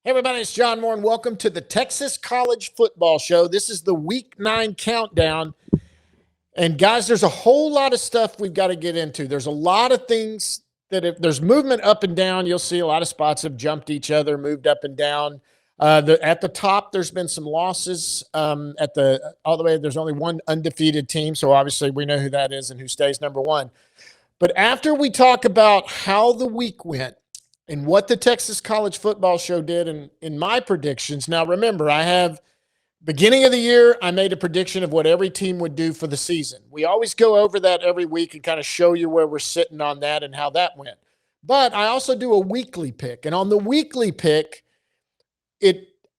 Hey, everybody, it's John Moore, and welcome to the Texas College Football Show. This is the Week 9 countdown. And, guys, there's a whole lot of stuff we've got to get into. There's a lot of things that if there's movement up and down, you'll see a lot of spots have jumped each other, moved up and down. At the top, there's been some losses. All the way, there's only one undefeated team, so obviously we know who that is and who stays number one. But after we talk about how the week went, and what the Texas College Football Show did in my predictions. Now, remember, I have beginning of the year, I made a prediction of what every team would do for the season. We always go over that every week and kind of show you where we're sitting on that and how that went. But I also do a weekly pick. And on the weekly pick,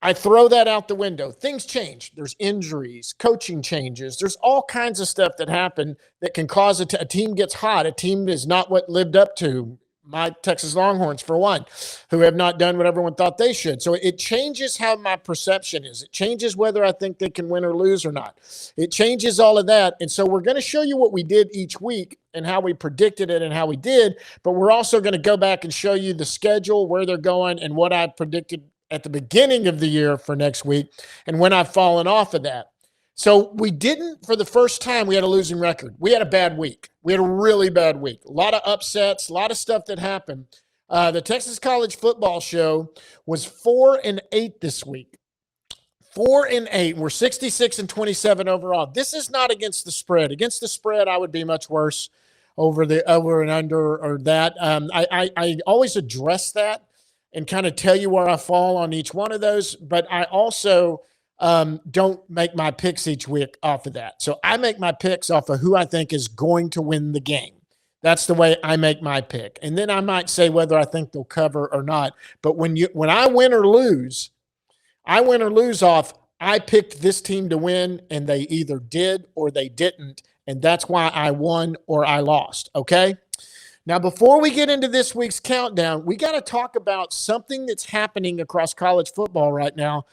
I throw that out the window. Things change. There's injuries, coaching changes. There's all kinds of stuff that happen that can cause a team gets hot. A team is not what lived up to. My Texas Longhorns, for one, who have not done what everyone thought they should. So it changes how my perception is. It changes whether I think they can win or lose or not. It changes all of that. And so we're going to show you what we did each week and how we predicted it and how we did. But we're also going to go back and show you the schedule, where they're going, and what I predicted at the beginning of the year for next week and when I've fallen off of that. So we didn't, for the first time, we had a losing record. We had a bad week. We had a really bad week. A lot of upsets, a lot of stuff that happened. The Texas College Football Show was 4-8 this week. 4-8. We're 66-27 overall. This is not against the spread. Against the spread, I would be much worse over and under or that. I always address that and kind of tell you where I fall on each one of those. But I also don't make my picks each week off of that. So I make my picks off of who I think is going to win the game. That's the way I make my pick. And then I might say whether I think they'll cover or not. But when I win or lose off, I picked this team to win, and they either did or they didn't. And that's why I won or I lost. Okay? Now, before we get into this week's countdown, we got to talk about something that's happening across college football right now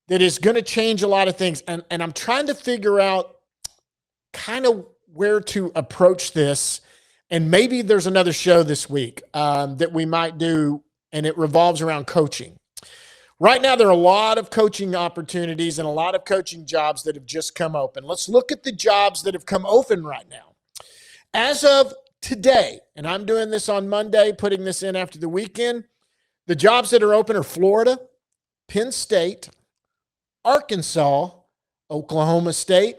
that is going to change a lot of things. And I'm trying to figure out kind of where to approach this. And maybe there's another show this week that we might do, and it revolves around coaching. Right now, there are a lot of coaching opportunities and a lot of coaching jobs that have just come open. Let's look at the jobs that have come open right now. As of today, and I'm doing this on Monday, putting this in after the weekend, the jobs that are open are Florida, Penn State, Arkansas, Oklahoma State,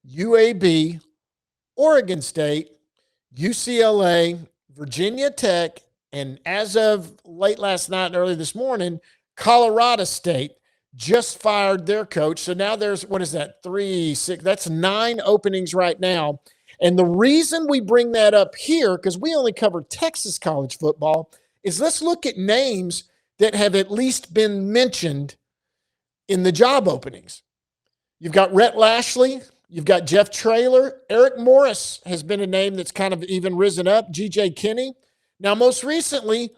UAB, Oregon State, UCLA, Virginia Tech, and as of late last night and early this morning, Colorado State just fired their coach. So now there's, 3, 6, that's 9 openings right now. And the reason we bring that up here, because we only cover Texas college football, is let's look at names that have at least been mentioned in the job openings. You've got Rhett Lashley. You've got Jeff Traylor. Eric Morris has been a name that's kind of even risen up. G.J. Kinney. Now, most recently,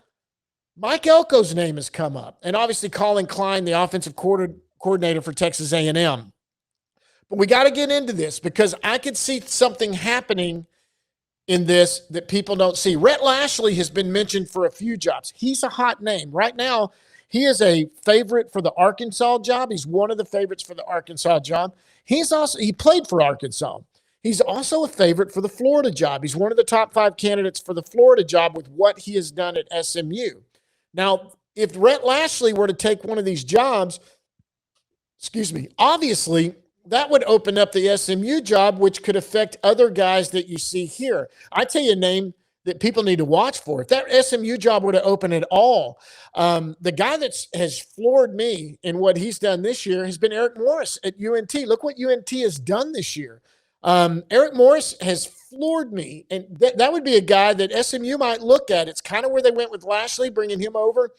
Mike Elko's name has come up. And obviously, Colin Klein, the offensive coordinator for Texas A&M. But we got to get into this because I could see something happening in this that people don't see. Rhett Lashley has been mentioned for a few jobs. He's a hot name. Right now, he is a favorite for the Arkansas job. He's one of the favorites for the Arkansas job. He played for Arkansas. He's also a favorite for the Florida job. He's one of the top 5 candidates for the Florida job with what he has done at SMU. Now, if Rhett Lashley were to take one of these jobs, obviously that would open up the SMU job, which could affect other guys that you see here. I tell you a name that people need to watch for. If that SMU job were to open at all, the guy that has floored me in what he's done this year has been Eric Morris at UNT. Look what UNT has done this year. Eric Morris has floored me, and that would be a guy that SMU might look at. It's kind of where they went with Lashley, bringing him over.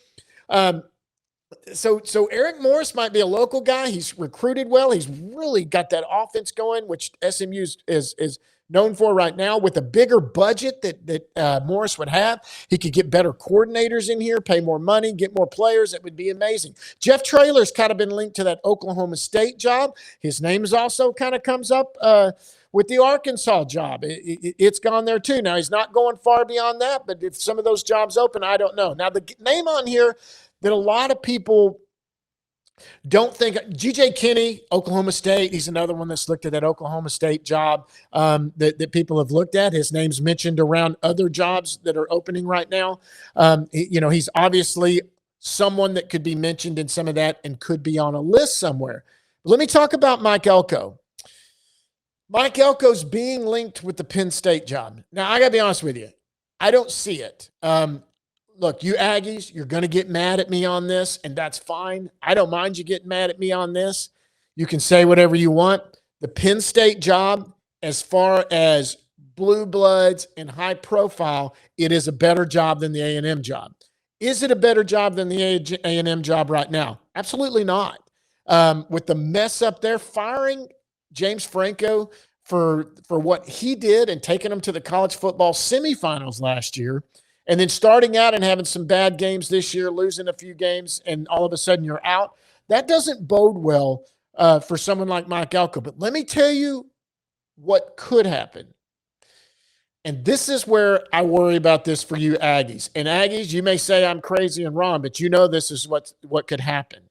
So Eric Morris might be a local guy. He's recruited well. He's really got that offense going, which SMU is known for right now. With a bigger budget that Morris would have, he could get better coordinators in here, pay more money, get more players. It would be amazing. Jeff Traylor's kind of been linked to that Oklahoma State job. His name is also kind of comes up with the Arkansas job. It's gone there too. Now, he's not going far beyond that, but if some of those jobs open, I don't know. Now, the name on here that a lot of people Don't think G.J. Kinney, Oklahoma State. He's another one that's looked at that Oklahoma State job that people have looked at. His name's mentioned around other jobs that are opening right now. He's obviously someone that could be mentioned in some of that and could be on a list somewhere. Let me talk about Mike Elko. Mike Elko's being linked with the Penn State job. Now, I got to be honest with you. I don't see it. Look, you Aggies, you're going to get mad at me on this, and that's fine. I don't mind you getting mad at me on this. You can say whatever you want. The Penn State job, as far as blue bloods and high profile, it is a better job than the A&M job. Is it a better job than the A&M job right now? Absolutely not. With the mess up there, firing James Franco for what he did and taking them to the college football semifinals last year, and then starting out and having some bad games this year, losing a few games, and all of a sudden you're out. That doesn't bode well for someone like Mike Elko. But let me tell you what could happen. And this is where I worry about this for you Aggies. And Aggies, you may say I'm crazy and wrong, but you know this is what could happen.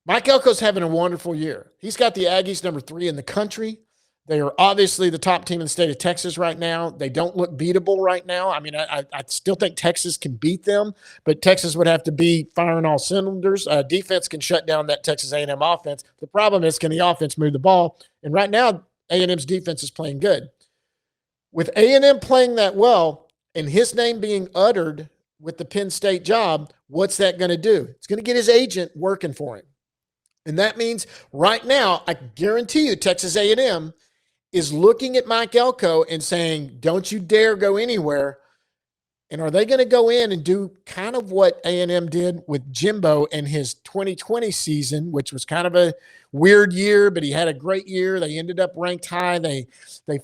Mike Elko's having a wonderful year. He's got the Aggies number 3 in the country. They are obviously the top team in the state of Texas right now. They don't look beatable right now. I mean, I still think Texas can beat them, but Texas would have to be firing all cylinders. Defense can shut down that Texas A&M offense. The problem is, can the offense move the ball? And right now, A&M's defense is playing good. With A&M playing that well and his name being uttered with the Penn State job, what's that going to do? It's going to get his agent working for him. And that means right now, I guarantee you, Texas A&M is looking at Mike Elko and saying, don't you dare go anywhere. And are they going to go in and do kind of what A&M did with Jimbo in his 2020 season, which was kind of a weird year, but he had a great year. They ended up ranked high. They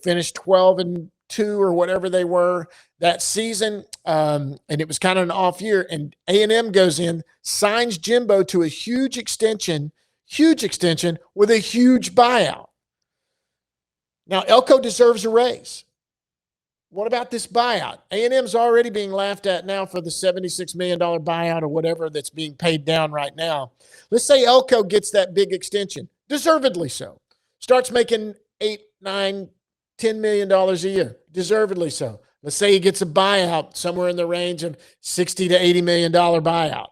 finished 12-2 or whatever they were that season. And it was kind of an off year. And A&M goes in, signs Jimbo to a huge extension with a huge buyout. Now, Elko deserves a raise. What about this buyout? A&M's already being laughed at now for the $76 million buyout or whatever that's being paid down right now. Let's say Elko gets that big extension, deservedly so. Starts making $8, $9, $10 million a year, deservedly so. Let's say he gets a buyout somewhere in the range of $60 to $80 million buyout.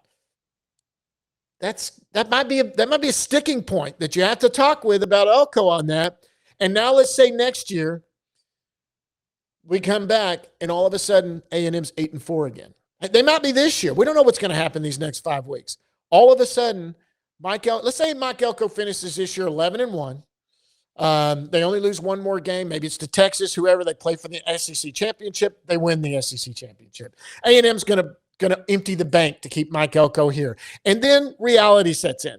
That might be a sticking point that you have to talk with about Elko on that. And now let's say next year we come back and all of a sudden A&M's 8-4 again. They might be this year. We don't know what's going to happen these next 5 weeks. All of a sudden, let's say Mike Elko finishes this year 11-1. They only lose one more game. Maybe it's to Texas, whoever they play for the SEC championship. They win the SEC championship. A&M's going to empty the bank to keep Mike Elko here. And then reality sets in.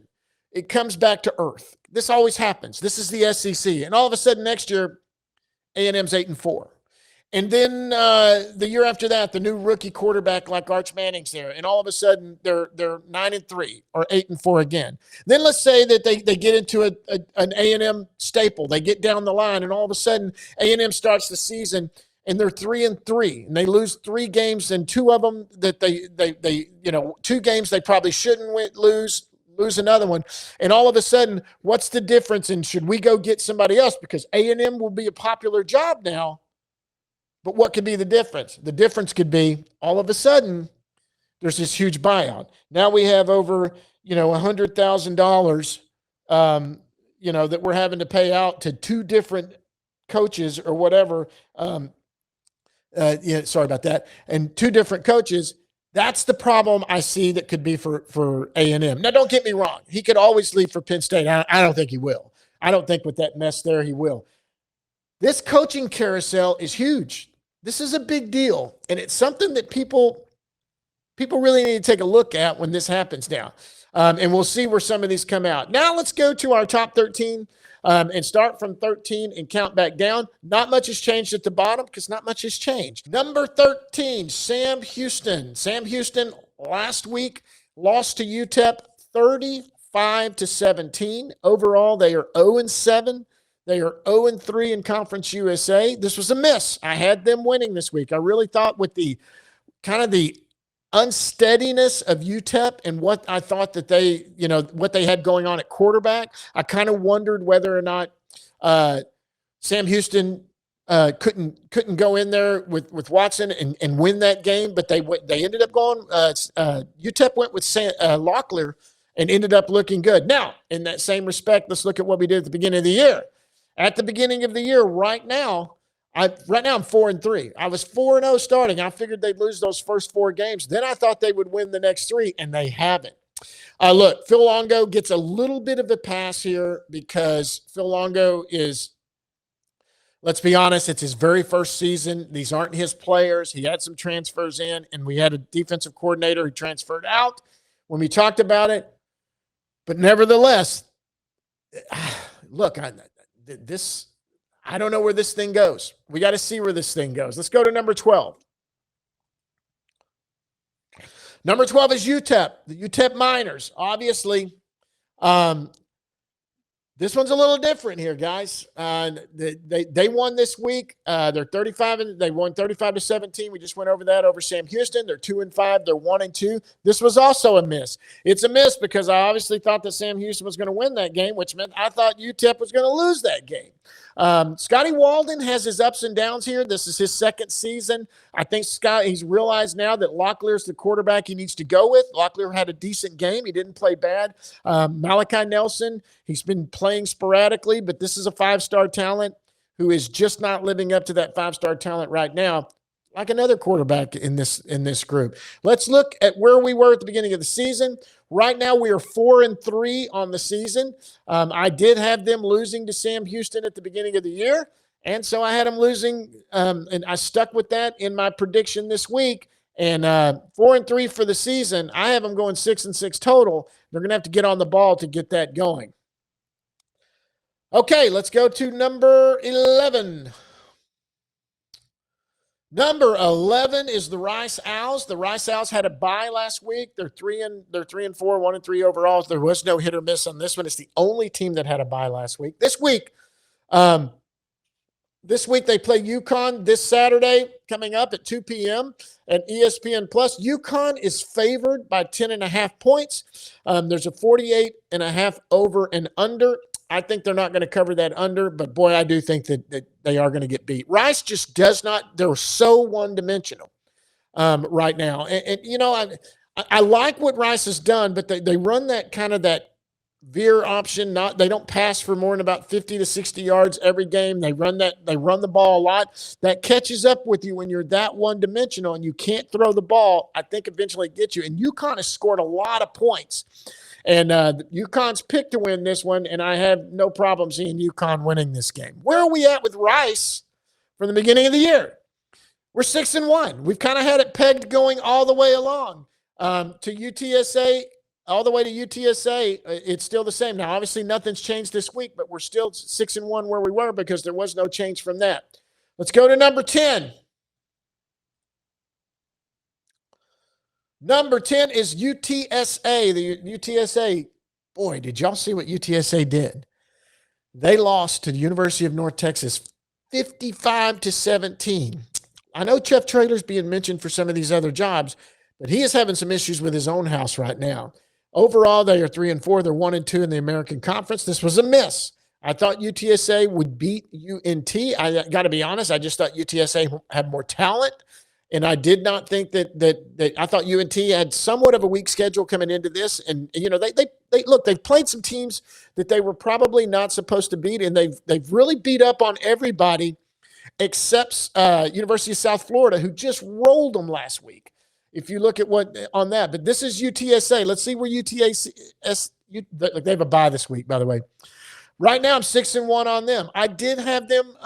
It comes back to earth. This always happens. This is the SEC. And all of a sudden next year, A&M's 8-4. And then the year after that, the new rookie quarterback like Arch Manning's there. And all of a sudden, they're 9-3 or 8-4 again. Then let's say that they get into an A&M staple. They get down the line, and all of a sudden, A&M starts the season, and they're 3-3. And they lose 3 games, and 2 of them that they 2 games they probably shouldn't lose another one. And all of a sudden, what's the difference? And should we go get somebody else? Because A&M will be a popular job now. But what could be the difference? The difference could be all of a sudden there's this huge buyout. Now we have over, $100,000, that we're having to pay out to 2 different coaches or whatever. Sorry about that. And 2 different coaches. That's the problem I see that could be for A&M. Now, don't get me wrong. He could always leave for Penn State. I don't think he will. I don't think with that mess there he will. This coaching carousel is huge. This is a big deal, and it's something that people really need to take a look at when this happens now. And we'll see where some of these come out. Now let's go to our top 13 and start from 13 and count back down. Not much has changed at the bottom because not much has changed. Number 13, Sam Houston. Sam Houston last week lost to UTEP 35-17. Overall, they are 0-7. They are 0-3 in Conference USA. This was a miss. I had them winning this week. I really thought with the kind of the unsteadiness of UTEP and what I thought that they, what they had going on at quarterback, I kind of wondered whether or not Sam Houston couldn't go in there with Watson and win that game, but they ended up going. UTEP went with Locklear and ended up looking good. Now, in that same respect, let's look at what we did at the beginning of the year. At the beginning of the year, right now I'm 4-3. I was 4-0 starting. I figured they'd lose those first 4 games. Then I thought they would win the next 3, and they haven't. Look, Phil Longo gets a little bit of a pass here because Phil Longo is, let's be honest, it's his very first season. These aren't his players. He had some transfers in, and we had a defensive coordinator who transferred out when we talked about it. But nevertheless, look, I don't know where this thing goes. We got to see where this thing goes. Let's go to number 12. Number 12 is UTEP, the UTEP Miners. Obviously, this one's a little different here, guys. They won this week. They're 35 and they won 35-17. We just went over that over Sam Houston. They're 2-5. They're 1-2. This was also a miss. It's a miss because I obviously thought that Sam Houston was going to win that game, which meant I thought UTEP was going to lose that game. Scotty Walden has his ups and downs here. This is his second season. I think he's realized now that Locklear's the quarterback he needs to go with. Locklear had a decent game. He didn't play bad. Malachi Nelson, he's been playing sporadically, but this is a 5-star talent who is just not living up to that 5-star talent right now, like another quarterback in this group. Let's look at where we were at the beginning of the season. Right now, we are 4-3 on the season. I did have them losing to Sam Houston at the beginning of the year, and so I had them losing, and I stuck with that in my prediction this week. And 4-3 for the season. I have them going 6-6 total. They're going to have to get on the ball to get that going. Okay, let's go to number 11. Number 11 is the Rice Owls. The Rice Owls had a bye last week. They're 3-4, 1-3 overall. There was no hit or miss on this one. It's the only team that had a bye last week. This week they play UConn this Saturday coming up at 2 p.m. at ESPN+. UConn is favored by 10.5 points. There's a 48.5 over and under. I think they're not going to cover that under, but boy, I do think that they are going to get beat. Rice just does not. They're so one-dimensional right now. And I like what Rice has done, but they run that kind of that veer option. They don't pass for more than about 50 to 60 yards every game. They run the ball a lot. That catches up with you when you're that one-dimensional and you can't throw the ball. I think eventually it gets you. And UConn has scored a lot of points. And UConn's picked to win this one, and I have no problem seeing UConn winning this game. Where are we at with Rice from the beginning of the year? We're 6-1. We've kind of had it pegged going all the way along to UTSA. All the way to UTSA, it's still the same. Now, obviously, nothing's changed this week, but we're still 6-1 where we were because there was no change from that. Let's go to number 10. Number 10 is UTSA. The UTSA, boy, did y'all see what UTSA did? They lost to the University of North Texas 55-17. I know Jeff Traylor's being mentioned for some of these other jobs, but he is having some issues with his own house right now. Overall, they are 3-4. They're 1-2 in the American Conference. This was a miss. I thought UTSA would beat UNT. I got to be honest. I just thought UTSA had more talent. And I did not think that I thought UNT had somewhat of a weak schedule coming into this. And they've played some teams that they were probably not supposed to beat, and they've really beat up on everybody except University of South Florida, who just rolled them last week. If you look at what on that, but this is UTSA. Let's see where they have a bye this week, by the way. Right now, I'm 6-1 on them. I did have them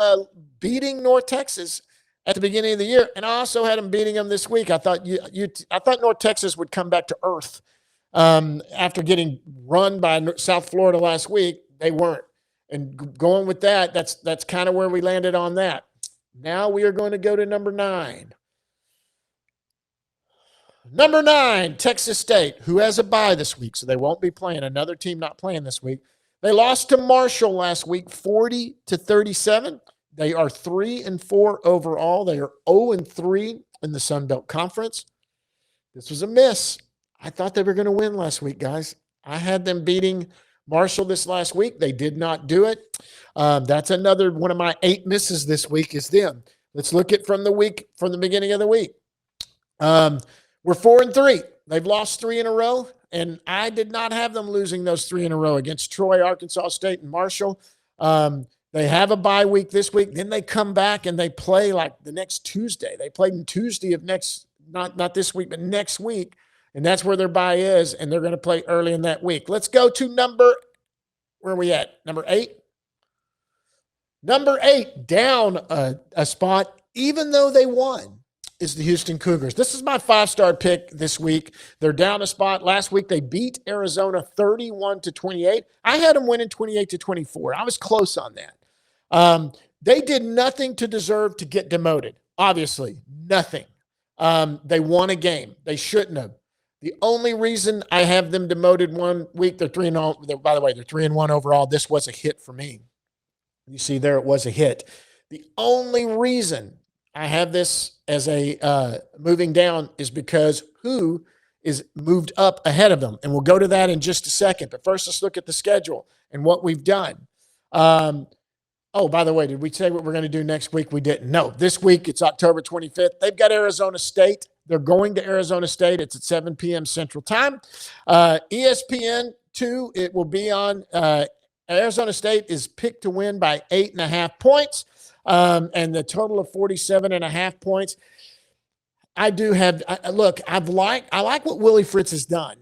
beating North Texas at the beginning of the year, and I also had them beating them this week. I thought North Texas would come back to earth after getting run by South Florida last week. They weren't, and going with that, that's kind of where we landed on that. Now we are going to go to number 9. Number 9, Texas State, who has a bye this week, so they won't be playing. Another team not playing this week. They lost to Marshall last week, 40-37. They are 3-4 overall. They are 0-3 in the Sun Belt Conference. This was a miss. I thought they were going to win last week, guys. I had them beating Marshall this last week. They did not do it. That's another one of my 8 misses this week is them. Let's look at from the beginning of the week. We're 4-3. They've lost 3 in a row, and I did not have them losing those 3 in a row against Troy, Arkansas State, and Marshall. They have a bye week this week. Then they come back and they play like the next Tuesday. They played in Tuesday of not this week, but next week. And that's where their bye is, and they're going to play early in that week. Let's go to where are we at? Number 8? Number 8, down a spot, even though they won, is the Houston Cougars. This is my 5-star pick this week. They're down a spot. Last week, they beat Arizona 31-28. I had them winning 28-24. I was close on that. They did nothing to deserve to get demoted. Obviously, nothing. They won a game. They shouldn't have. The only reason I have them demoted one week, they're 3-0. By the way, they're 3-1 overall. This was a hit for me. You see there, it was a hit. The only reason I have this as a moving down is because who is moved up ahead of them. And we'll go to that in just a second. But first, let's look at the schedule and what we've done. By the way, did we say what we're going to do next week? We didn't. No, this week it's October 25th. They've got Arizona State. They're going to Arizona State. It's at 7 p.m. Central Time. ESPN2, it will be on. Arizona State is picked to win by 8.5 points, and the total of 47.5 points. I like what Willie Fritz has done.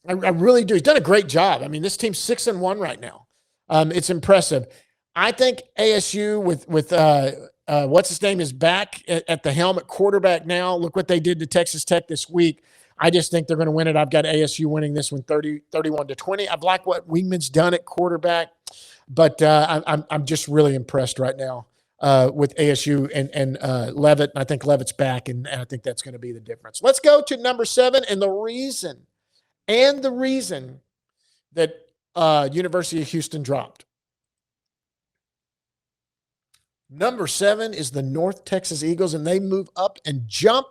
I really do. He's done a great job. I mean, this team's 6-1 right now. It's impressive. I think ASU with what's his name is back at the helm at quarterback now. Look what they did to Texas Tech this week. I just think they're going to win it. I've got ASU winning this one 31-20. I've liked what Wingman's done at quarterback, but I'm just really impressed right now with ASU and Leavitt. And I think Leavitt's back, and I think that's going to be the difference. Let's go to number 7, and the reason that University of Houston dropped. Number 7 is the North Texas Eagles, and they move up and jump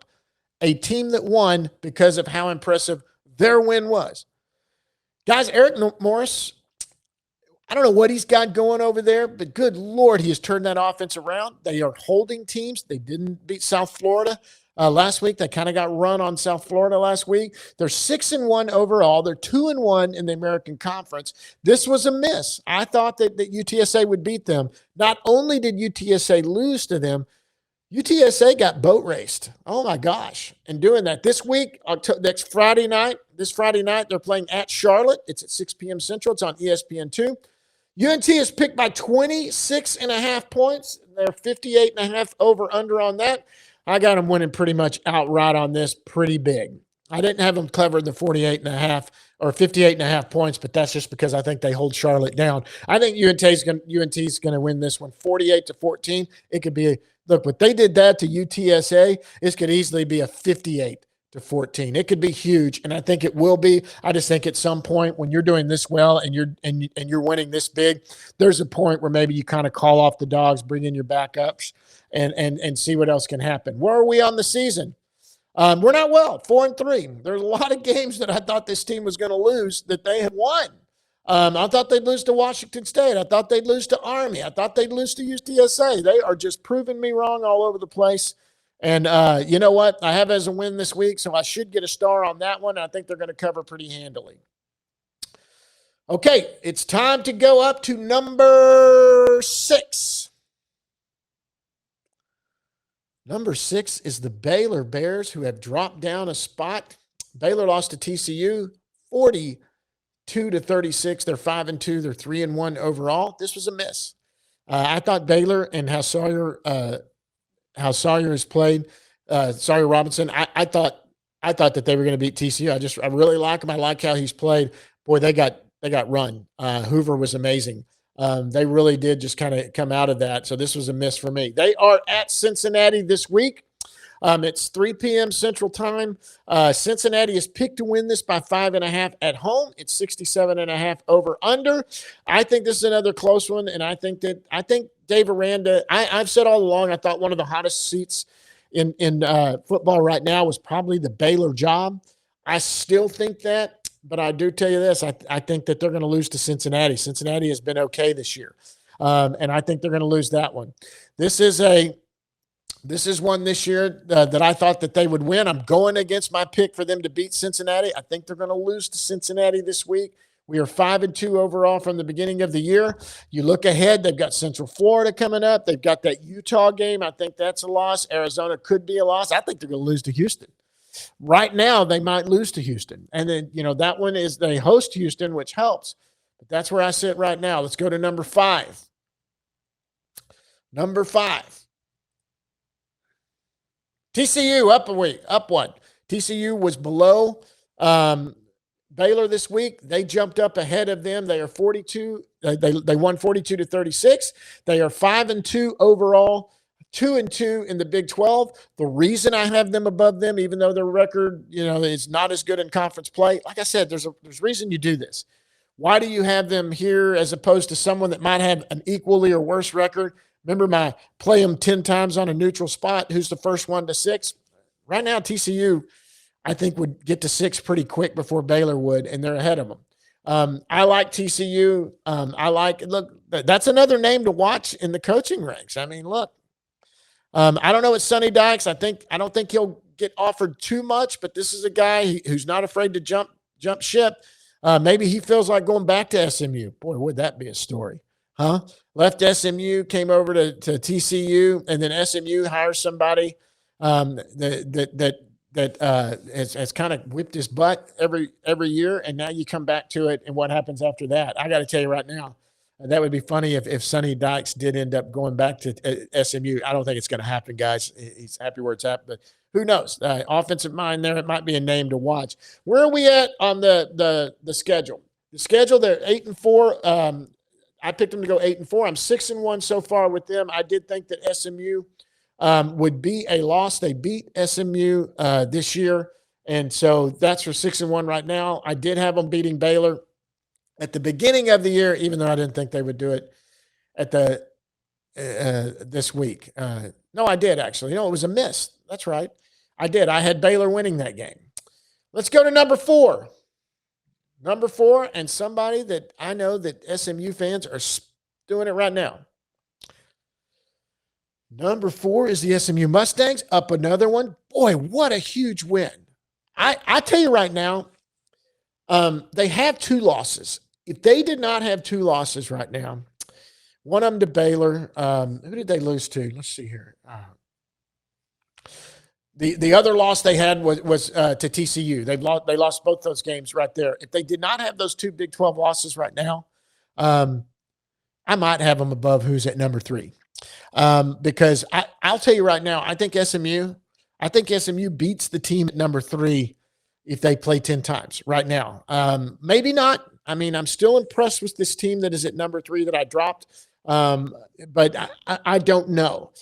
a team that won because of how impressive their win was. Guys, Eric Morris, I don't know what he's got going over there, but good Lord, he has turned that offense around. They are holding teams. They didn't beat South Florida last week. They kind of got run on South Florida last week. They're 6-1 overall. They're 2-1 in the American Conference. This was a miss. I thought that UTSA would beat them. Not only did UTSA lose to them, UTSA got boat raced. Oh, my gosh. And doing that this week, this Friday night, they're playing at Charlotte. It's at 6 p.m. Central. It's on ESPN2. UNT is picked by 26.5 points. They're 58.5 over-under on that. I got them winning pretty much outright on this, pretty big. I didn't have them covering the 48.5 or 58.5 points, but that's just because I think they hold Charlotte down. I think UNT is going to win this one 48-14. It could be look, what they did that to UTSA, this could easily be a 58-14. It could be huge, and I think it will be. I just think at some point when you're doing this well and you're winning this big, there's a point where maybe you kind of call off the dogs, bring in your backups, and see what else can happen. Where are we on the season? We're not well, 4-3. There's a lot of games that I thought this team was going to lose that they have won. I thought they'd lose to Washington State. I thought they'd lose to Army. I thought they'd lose to UTSA. They are just proving me wrong all over the place. And you know what? I have as a win this week, so I should get a star on that one. I think they're going to cover pretty handily. Okay, it's time to go up to number 6. Number 6 is the Baylor Bears, who have dropped down a spot. Baylor lost to TCU 42-36. They're 5-2. They're 3-1 overall. This was a miss. I thought Baylor and how Sawyer has played, Sawyer Robinson. I thought that they were going to beat TCU. I really like him. I like how he's played. Boy, they got run. Hoover was amazing. They really did just kind of come out of that. So this was a miss for me. They are at Cincinnati this week. It's 3 p.m. Central Time. Cincinnati is picked to win this by 5.5 at home. It's 67.5 over under. I think this is another close one, and I think Dave Aranda. I've said all along I thought one of the hottest seats in football right now was probably the Baylor job. I still think that, but I do tell you this. I think that they're going to lose to Cincinnati. Cincinnati has been okay this year. And I think they're going to lose that one. This is one this year that I thought that they would win. I'm going against my pick for them to beat Cincinnati. I think they're going to lose to Cincinnati this week. We are 5-2 overall from the beginning of the year. You look ahead, they've got Central Florida coming up. They've got that Utah game. I think that's a loss. Arizona could be a loss. I think they're going to lose to Houston. Right now, they might lose to Houston. And then, that one is they host Houston, which helps. But that's where I sit right now. Let's go to number 5. Number 5. TCU up one. TCU was below Baylor this week. They jumped up ahead of them. They are 42. They won 42-36. They are 5-2 overall, 2-2 in the Big 12. The reason I have them above them, even though their record, is not as good in conference play, like I said, there's reason you do this. Why do you have them here as opposed to someone that might have an equally or worse record? Remember my play them 10 times on a neutral spot. Who's the first one to 6? Right now, TCU, I think, would get to 6 pretty quick before Baylor would, and they're ahead of them. I like TCU. Look, that's another name to watch in the coaching ranks. I mean, look, I don't know what Sonny Dykes. I don't think he'll get offered too much, but this is a guy who's not afraid to jump ship. Maybe he feels like going back to SMU. Boy, would that be a story, huh? Left SMU, came over to TCU, and then SMU hires somebody that has kind of whipped his butt every year, and now you come back to it, and what happens after that? I got to tell you right now, that would be funny if Sonny Dykes did end up going back to SMU. I don't think it's going to happen, guys. He's happy where it's at, but who knows? Offensive mind there, it might be a name to watch. Where are we at on the schedule? The schedule, they're 8-4. I picked them to go 8-4. I'm 6-1 so far with them. I did think that SMU would be a loss. They beat SMU this year, and so that's for 6-1 right now. I did have them beating Baylor at the beginning of the year, even though I didn't think they would do it at this week. No, I did actually. It was a miss. That's right. I did. I had Baylor winning that game. Let's go to number 4. Number 4, and somebody that I know that SMU fans are doing it right now. Number 4 is the SMU Mustangs, up another one. Boy, what a huge win. I tell you right now, they have 2 losses. If they did not have 2 losses right now, one of them to Baylor. Who did they lose to? Let's see here. The other loss they had was to TCU. They lost both those games right there. If they did not have those 2 Big 12 losses right now, I might have them above who's at number 3. Because I'll tell you right now, I think SMU beats the team at number 3 if they play 10 times right now. Maybe not. I mean, I'm still impressed with this team that is at number 3 that I dropped. But I don't know.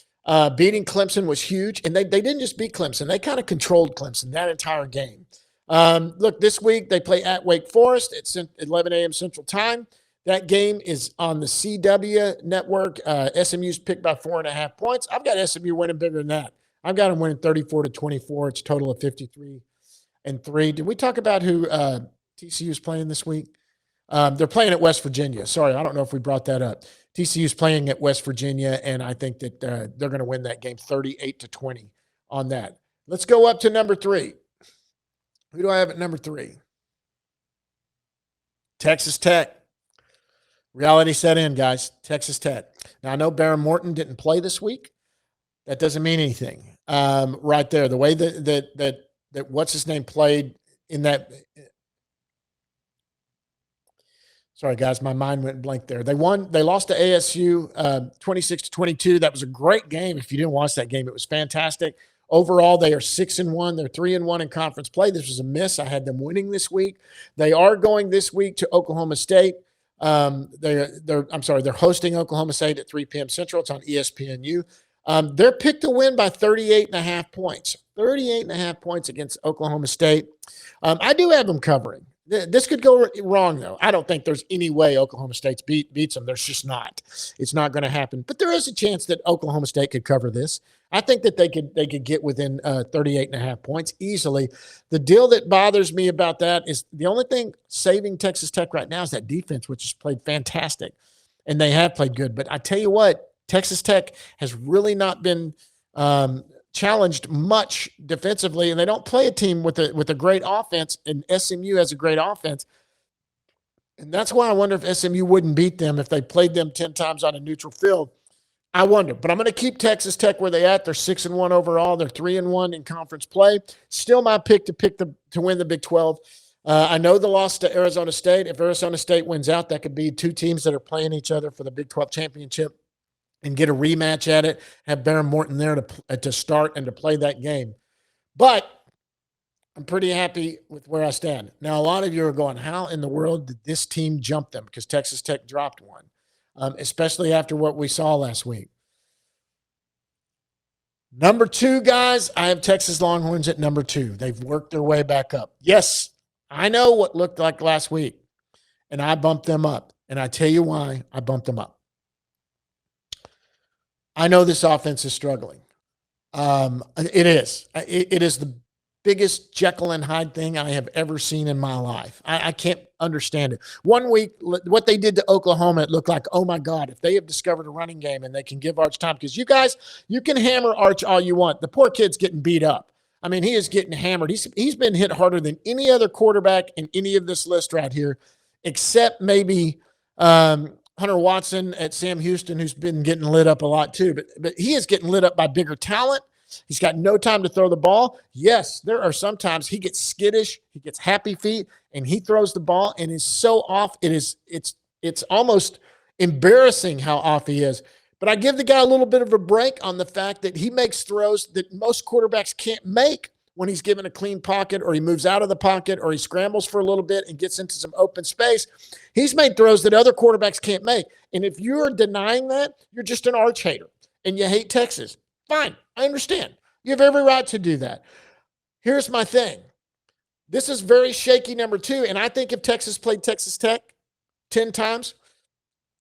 Beating Clemson was huge, and they didn't just beat Clemson. They kind of controlled Clemson that entire game. Look, this week they play at Wake Forest at 11 a.m. Central Time. That game is on the CW network. SMU's picked by 4.5 points. I've got SMU winning bigger than that. I've got them winning 34-24. It's a total of 53-3. Did we talk about who TCU's playing this week? They're playing at West Virginia. Sorry, I don't know if we brought that up. TCU's playing at West Virginia, and I think that they're going to win that game 38-20 on that. Let's go up to number 3. Who do I have at number 3? Texas Tech. Reality set in, guys. Texas Tech. Now, I know Barron Morton didn't play this week. That doesn't mean anything. Right there, the way that what's his name played in that. Sorry, guys, my mind went blank there. They lost to ASU 26-22. That was a great game. If you didn't watch that game, it was fantastic. Overall, they are 6-1. They're 3-1 in conference play. This was a miss. I had them winning this week. They are going this week to Oklahoma State. They're hosting Oklahoma State at 3 p.m. Central. It's on ESPNU. They're picked to win by 38.5 points. 38.5 points against Oklahoma State. I do have them covering. This could go wrong, though. I don't think there's any way Oklahoma State beats them. There's just not. It's not going to happen. But there is a chance that Oklahoma State could cover this. I think that they could get within 38.5 points easily. The deal that bothers me about that is the only thing saving Texas Tech right now is that defense, which has played fantastic, and they have played good. But I tell you what, Texas Tech has really not been challenged much defensively, and they don't play a team with a great offense, and SMU has a great offense. And that's why I wonder if SMU wouldn't beat them if they played them 10 times on a neutral field. I wonder, but I'm going to keep Texas Tech where they at. They're 6-1 overall. They're 3-1 in conference play. Still my pick to win the Big 12. I know the loss to Arizona State. If Arizona State wins out, that could be two teams that are playing each other for the Big 12 championship and get a rematch at it, have Baron Morton there to start and to play that game. But I'm pretty happy with where I stand. Now, a lot of you are going, how in the world did this team jump them? Because Texas Tech dropped one, especially after what we saw last week. Number 2, guys, I have Texas Longhorns at number 2. They've worked their way back up. Yes, I know what looked like last week, and I bumped them up. And I tell you why I bumped them up. I know this offense is struggling. It is. It is the biggest Jekyll and Hyde thing I have ever seen in my life. I can't understand it. One week, what they did to Oklahoma, it looked like, oh, my God, if they have discovered a running game and they can give Arch time. Because you guys, you can hammer Arch all you want. The poor kid's getting beat up. I mean, he is getting hammered. He's been hit harder than any other quarterback in any of this list right here, except maybe Hunter Watson at Sam Houston, who's been getting lit up a lot too. But he is getting lit up by bigger talent. He's got no time to throw the ball. Yes, there are sometimes he gets skittish, he gets happy feet, and he throws the ball and is so off. It's almost embarrassing how off he is. But I give the guy a little bit of a break on the fact that he makes throws that most quarterbacks can't make when he's given a clean pocket, or he moves out of the pocket, or he scrambles for a little bit and gets into some open space. He's made throws that other quarterbacks can't make. And if you're denying that, you're just an Arch hater and you hate Texas. Fine, I understand. You have every right to do that. Here's my thing. This is very shaky number 2, and I think if Texas played Texas Tech 10 times,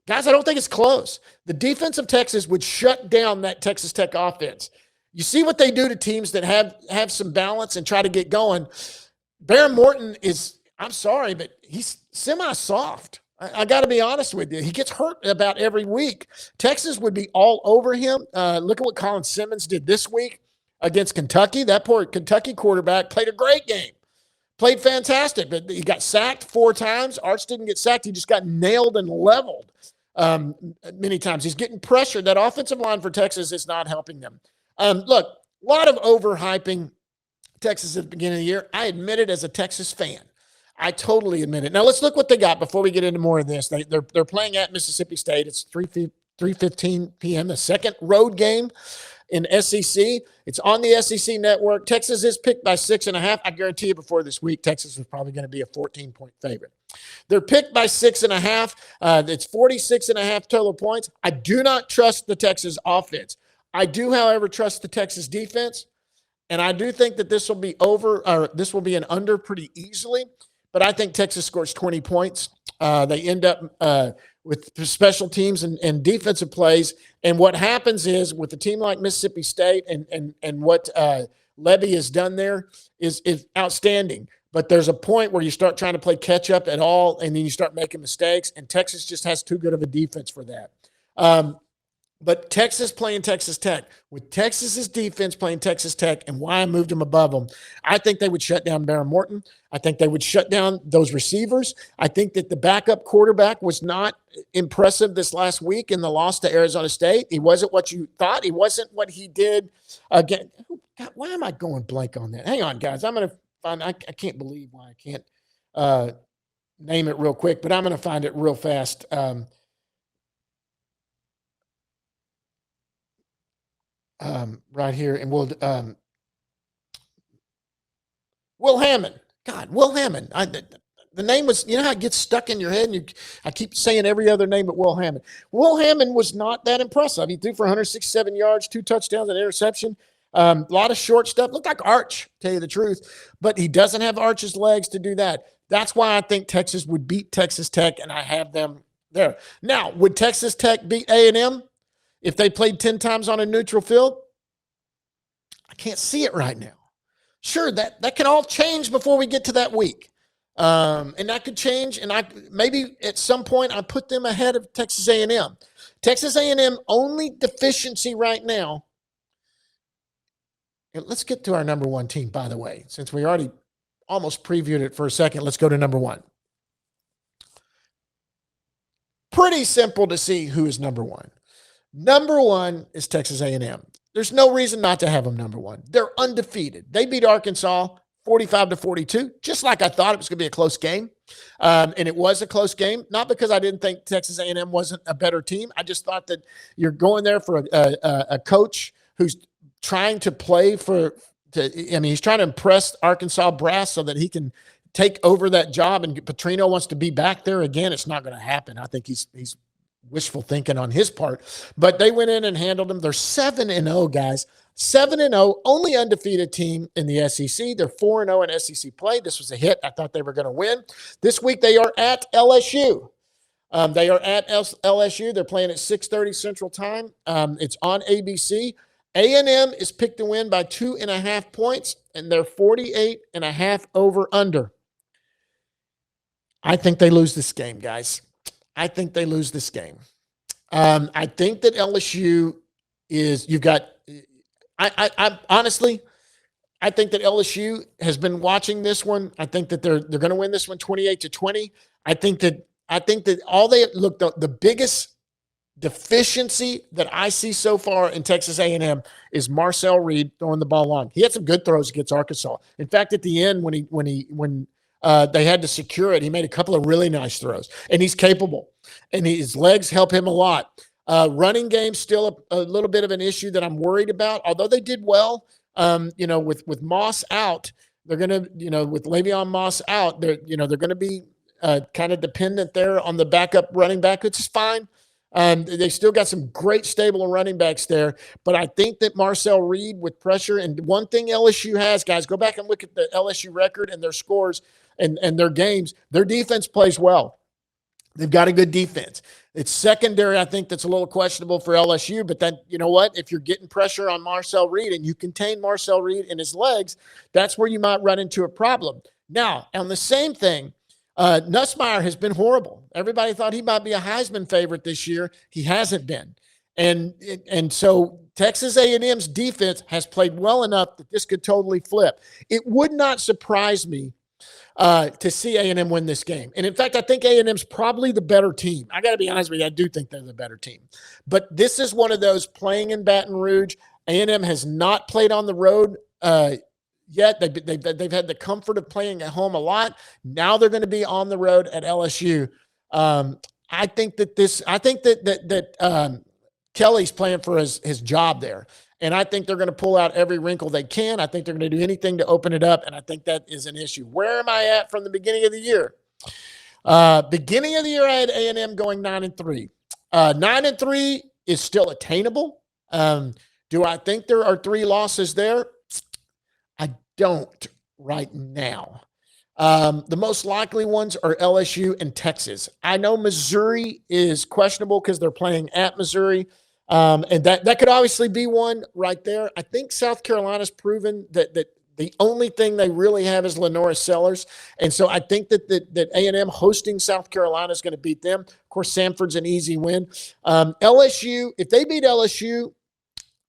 guys, I don't think it's close. The defense of Texas would shut down that Texas Tech offense. You see what they do to teams that have some balance and try to get going. Baron Morton is, I'm sorry, but he's semi-soft. I got to be honest with you. He gets hurt about every week. Texas would be all over him. Look at what Colin Simmons did this week against Kentucky. That poor Kentucky quarterback played a great game. Played fantastic, but he got sacked 4 times. Arch didn't get sacked. He just got nailed and leveled many times. He's getting pressured. That offensive line for Texas is not helping them. Look, a lot of overhyping Texas at the beginning of the year. I admit it as a Texas fan. I totally admit it. Now, let's look what they got before we get into more of this. They're playing at Mississippi State. It's 3:15 p.m., the second road game in SEC. It's on the SEC network. Texas is picked by 6.5. I guarantee you before this week, Texas was probably going to be a 14-point favorite. They're picked by 6.5. It's 46.5 total points. I do not trust the Texas offense. I do, however, trust the Texas defense, and I do think that this will be this will be an under pretty easily, but I think Texas scores 20 points. They end up with special teams and defensive plays, and what happens is with a team like Mississippi State and what Levy has done there is outstanding. But there's a point where you start trying to play catch up at all, and then you start making mistakes, and Texas just has too good of a defense for that. But Texas playing Texas Tech, with Texas's defense playing Texas Tech, and why I moved them above them, I think they would shut down Baron Morton. I think they would shut down those receivers. I think that the backup quarterback was not impressive this last week in the loss to Arizona State. He wasn't what you thought. He wasn't what he did again. God, why am I going blank on that? Hang on, guys. I'm going to find – I can't believe why I can't name it real quick, but I'm going to find it real fast. Right here, and Will Hammond. God, Will Hammond. The name was, you know how it gets stuck in your head, and I keep saying every other name but Will Hammond. Will Hammond was not that impressive. He threw for 167 yards, 2 touchdowns, an interception. A lot of short stuff. Looked like Arch, tell you the truth. But he doesn't have Arch's legs to do that. That's why I think Texas would beat Texas Tech, and I have them there. Now, would Texas Tech beat A&M if they played 10 times on a neutral field? I can't see it right now. Sure, that can all change before we get to that week. And that could change, and maybe at some point I put them ahead of Texas A&M. Texas A&M only deficiency right now. And let's get to our number one team, by the way. Since we already almost previewed it for a second, let's go to number one. Pretty simple to see who is number one. Number one is Texas A&M. There's no reason not to have them number one. They're undefeated. They beat Arkansas 45-42, just like I thought it was going to be a close game. And it was a close game, not because I didn't think Texas A&M wasn't a better team. I just thought that you're going there for a coach who's trying to play he's trying to impress Arkansas brass so that he can take over that job, and Petrino wants to be back there again. It's not going to happen. I think he's wishful thinking on his part, but they went in and handled them. They're 7-0, guys. 7-0, only undefeated team in the SEC. They're 4-0 in SEC play. This was a hit. I thought they were going to win. This week they are at LSU. They are at LSU. They're playing at 6:30 Central Time. It's on ABC. A&M is picked to win by 2.5 points, and they're 48.5 over under. I think they lose this game, guys. I think they lose this game. I think that LSU is, I honestly, I think that LSU has been watching this one. I think that they're going to win this one 28-20. I think that the biggest deficiency that I see so far in Texas A&M is Marcel Reed throwing the ball long. He had some good throws against Arkansas. In fact, at the end, when they had to secure it, he made a couple of really nice throws, and he's capable, and his legs help him a lot. Running game still a little bit of an issue that I'm worried about. Although they did well, with Moss out, they're gonna, with Le'Veon Moss out, they're gonna be kind of dependent there on the backup running back, which is fine. They still got some great stable running backs there, but I think that Marcel Reed with pressure, and one thing LSU has, guys, go back and look at the LSU record and their scores and their games. Their defense plays well. They've got a good defense. It's secondary, I think, that's a little questionable for LSU, but then, you know what? If you're getting pressure on Marcel Reed and you contain Marcel Reed and his legs, that's where you might run into a problem. Now, on the same thing, Nussmeier has been horrible. Everybody thought he might be a Heisman favorite this year. He hasn't been. And so Texas A&M's defense has played well enough that this could totally flip. It would not surprise me to see A&M win this game. And in fact, I think A&M's probably the better team. I got to be honest with you. I do think they're the better team. But this is one of those playing in Baton Rouge. A&M has not played on the road yet. They've had the comfort of playing at home a lot. Now they're going to be on the road at LSU. I think that Kelly's playing for his job there. And I think they're going to pull out every wrinkle they can. I think they're going to do anything to open it up, and I think that is an issue. Where am I at from the beginning of the year? Beginning of the year, I had A&M going 9-3. 9-3 is still attainable. Do I think there are 3 losses there? I don't right now. The most likely ones are LSU and Texas. I know Missouri is questionable because they're playing at Missouri. And that could obviously be one right there. I think South Carolina's proven that the only thing they really have is Lenora Sellers. And so I think that A&M hosting South Carolina is going to beat them. Of course, Samford's an easy win. LSU, if they beat LSU,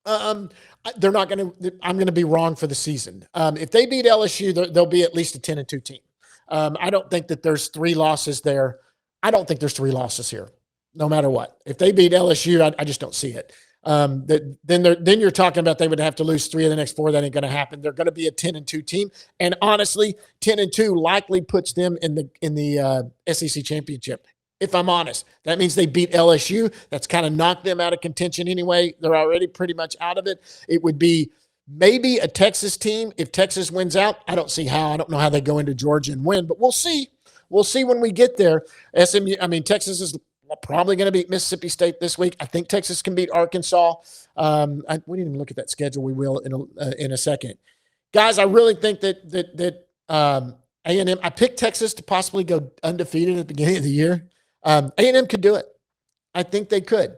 they're not going to – I'm going to be wrong for the season. If they beat LSU, they'll be at least a 10-2 team. I don't think that there's 3 losses there. I don't think there's 3 losses here, no matter what. If they beat LSU, I just don't see it. Then you're talking about they would have to lose 3 of the next 4. That ain't going to happen. They're going to be a 10-2 team. And honestly, 10-2 likely puts them in the SEC championship. If I'm honest, that means they beat LSU. That's kind of knocked them out of contention anyway. They're already pretty much out of it. It would be maybe a Texas team. If Texas wins out, I don't see how. I don't know how they go into Georgia and win, but we'll see. We'll see when we get there. Texas is probably going to beat Mississippi State this week. I think Texas can beat Arkansas. We didn't even look at that schedule. We will in a second. Guys, I really think that A&M. I picked Texas to possibly go undefeated at the beginning of the year. A&M could do it. I think they could.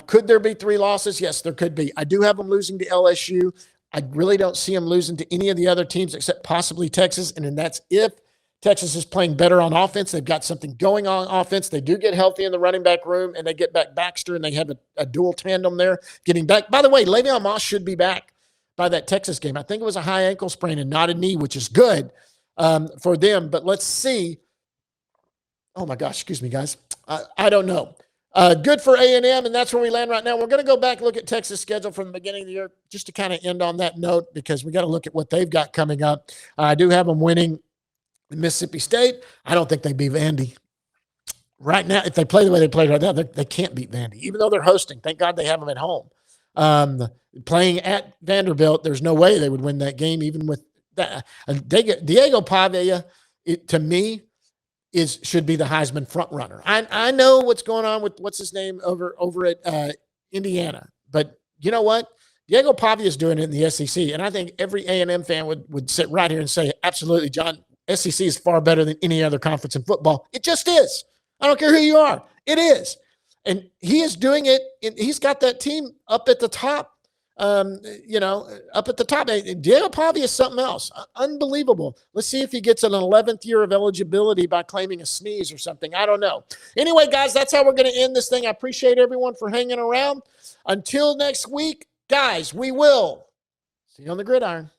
Could there be 3 losses? Yes, there could be. I do have them losing to LSU. I really don't see them losing to any of the other teams except possibly Texas, and then that's if Texas is playing better on offense. They've got something going on offense. They do get healthy in the running back room, and they get back Baxter, and they have a dual tandem there getting back. By the way, Le'Veon Moss should be back by that Texas game. I think it was a high ankle sprain and not a knee, which is good for them. But let's see. Oh, my gosh. Excuse me, guys. I don't know. Good for A&M, and that's where we land right now. We're going to go back and look at Texas' schedule from the beginning of the year just to kind of end on that note because we got to look at what they've got coming up. I do have them winning Mississippi State. I don't think they beat Vandy. Right now, if they play the way they played right now, they can't beat Vandy, even though they're hosting. Thank God they have them at home. Playing at Vanderbilt, there's no way they would win that game, even with that. Diego Pavia, to me, should be the Heisman front runner. I know what's going on with what's his name over at Indiana, but you know what? Diego Pavia is doing it in the SEC, and I think every A&M fan would sit right here and say, absolutely, John, SEC is far better than any other conference in football. It just is. I don't care who you are. It is. And he is doing it. He's got that team up at the top, up at the top. Diego Pavia is something else. Unbelievable. Let's see if he gets an 11th year of eligibility by claiming a sneeze or something. I don't know. Anyway, guys, that's how we're going to end this thing. I appreciate everyone for hanging around. Until next week, guys, we will see you on the gridiron.